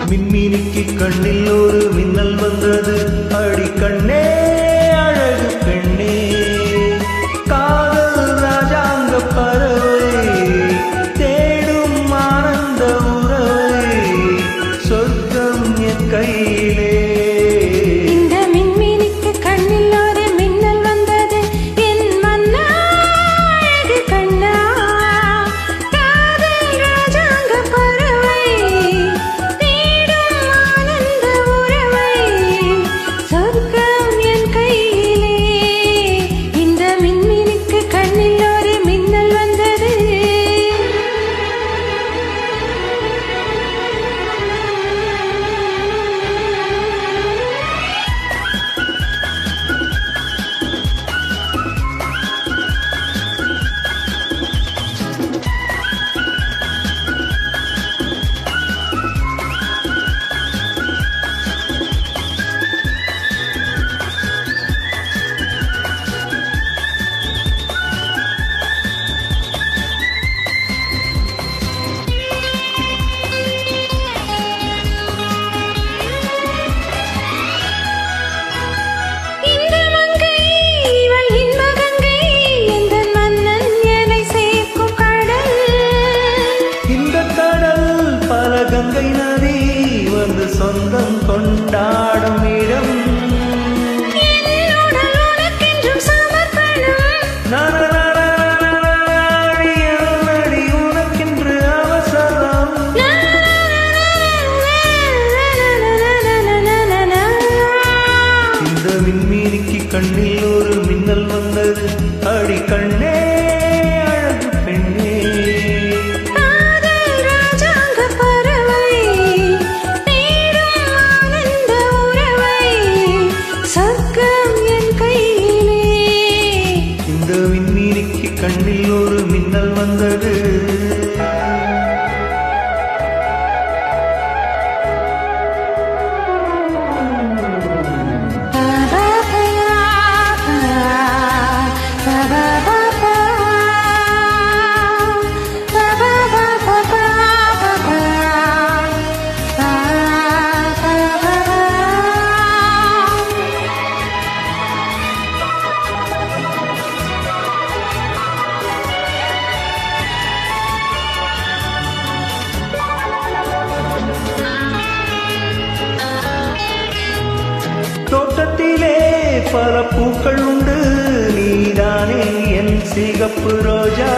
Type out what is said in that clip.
மின்மினிக்கு கண்ணில் ஒரு மின்னல் வந்தது. அடி கண்ணே அழகு பெண்ணே, காதல் ராஜாங்க பறவை தேடும் ஆனந்த உறவை, சொர்க்கம் என் கையிலே. கங்கை நதி வந்து சொந்தம் கொண்டாடும் இடம், நடி உனக்கென்று அவசரம். இந்த மின்மினிக்கு கண்ணில் ஒரு மின்னல் வந்தது. அடி கண்ணே அழகு பெண்ணே, கண்ணில் ஒரு மின்னல் வந்தது. தோட்டத்திலே பல பூக்கள் உண்டு, நீதானே என் சிகப்பு ரோஜா.